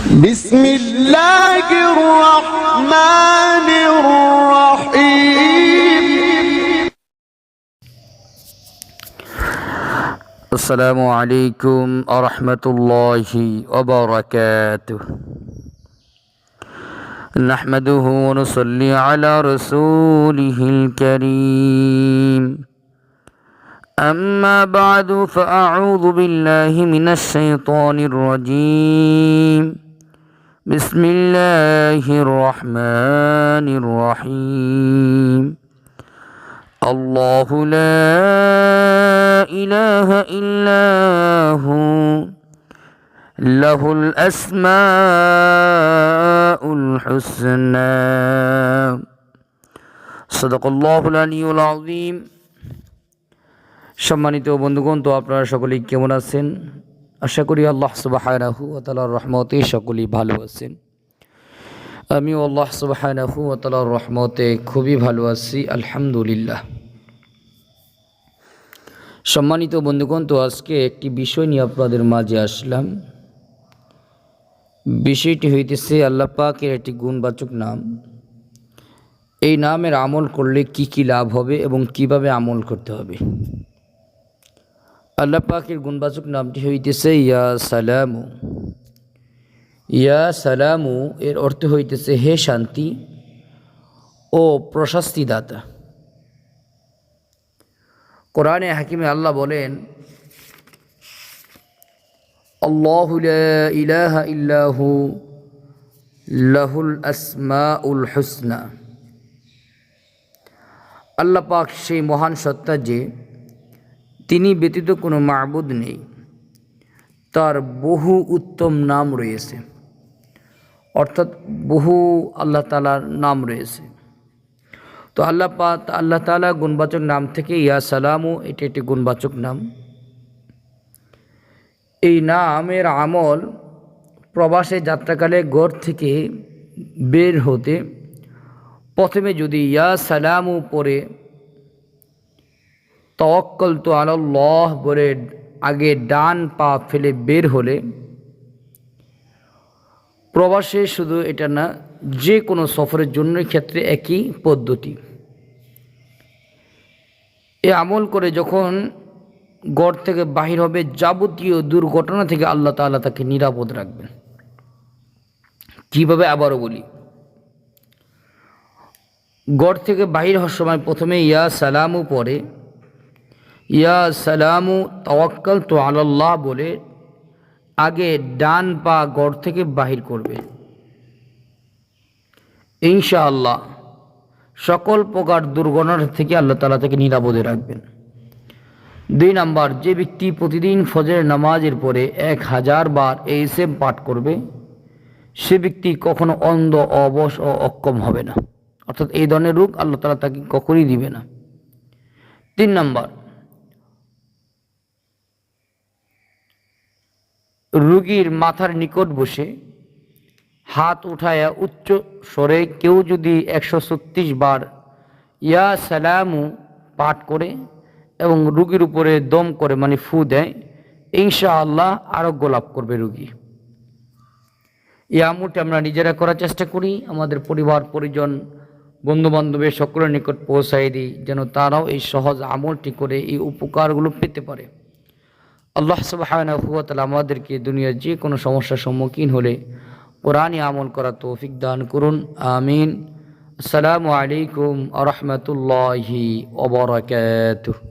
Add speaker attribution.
Speaker 1: بسم الله الرحمن الرحيم.
Speaker 2: السلام عليكم ورحمة الله وبركاته. نحمده ونصلي على رسوله الكريم. أما بعد فأعوذ بالله من الشيطان الرجيم. بسم الله الرحمن الرحيم. الله لا إله إلا هو له الأسماء الحسنى. صدق الله العلي العظيم. সম্মানিত বন্ধুগণ, তো আপনারা সকলেই কেমন আছেন? আশা করি আল্লাহ সুবহানাহু ওয়া তাআলার রহমতে সকলেই ভালো আছেন। আমিও আল্লাহ সুবহানাহু ওয়া তাআলার রহমতে খুবই ভালো আছি, আলহামদুলিল্লাহ। সম্মানিত বন্ধুগণ, তো আজকে একটি বিষয় নিয়ে আপনাদের মাঝে আসলাম। বিষয়টি হইতেছে আল্লাহ পাকের একটি গুণবাচক নাম। এই নামের আমল করলে কি কি লাভ হবে এবং কিভাবে আমল করতে হবে। আল্লাহ পাকের গুণবাচক নামটি হইতেছে ইয়া সালামু। ইয়া সালামু এর অর্থ হইতেছে হে শান্তি ও প্রশস্তিদাতা। কোরআনে হাকিমে আল্লাহ বলেন, আল্লাহু লা ইলাহা ইল্লাহু লাহুল আসমাউল হুসনা। আল্লাহ পাক সেই মহান সত্তা যে তিনি ব্যতীত কোনো মাবুদ নেই, তার বহু উত্তম নাম রয়েছে, অর্থাৎ বহু আল্লাহ তাআলার নাম রয়েছে। তো আল্লাহ তাআলা গুণবাচক নাম থেকে ইয়া সালামু এটি একটি গুণবাচক নাম। এই নামের আমল প্রবাসে যাত্রাকালে ঘর থেকে বের হতে প্রথমে যদি ইয়া সালামু পড়ে তাওয়াক্কালতু আলাল্লাহ বলে আগে ডান পা ফেলে বের হলে, প্রবাসে শুধু এটা না, যে কোনো সফরের জন্য ক্ষেত্রে একই পদ্ধতি। এ আমল করে যখন ঘর থেকে বাহির হবে, যাবতীয় দুর্ঘটনা থেকে আল্লাহ তাআলা তাকে নিরাপদ রাখবেন। কীভাবে আবারও বলি, ঘর থেকে বাহির হওয়ার সময় প্রথমে ইয়া সালামু পড়ে, ইয়া সালামু তাওয়াক্কালতু আলাল্লাহ বলে আগে ডান পা ঘর থেকে বাহির করবে। ইনশাআল্লাহ সকল প্রকার দুর্ঘটনা থেকে আল্লাহ তাআলা তাকে নিরাপদে রাখবেন। 2 নাম্বার, যে ব্যক্তি প্রতিদিন ফজরের নামাজের পরে 1000 বার এই সেম পাঠ করবে, সে ব্যক্তি কখনো অন্ধ, অবশ ও অক্ষম হবে না, অর্থাৎ এই ধরনের রোগ আল্লাহ তাআলা তাকে কখনই দিবে না। 3 নাম্বার, রোগীর মাথার নিকট বসে হাত উঠায়া উচ্চ স্বরে কেউ যদি 136 বার ইয়া সালামু পাঠ করে এবং রোগীর উপরে দম করে মানে ফু দেয়, ইনশাআল্লাহ আরোগ্য লাভ করবে রোগী। এই আমলটি আমরা নিজেরা করার চেষ্টা করি, আমাদের পরিবার পরিজন বন্ধুবান্ধবের সকলের নিকট পৌঁছাই দিই, যেন তারাও এই সহজ আমলটি করে এই উপকারগুলো পেতে পারে। আল্লাহ সুবহানাহু ওয়া তাআলা আমাদেরকে দুনিয়ার যে কোনো সমস্যার সম্মুখীন হলে কোরআনে আমল করার তৌফিক দান করুন, আমিন। আসসালামু আলাইকুম ওয়া রাহমাতুল্লাহি ওয়া বারাকাতুহু।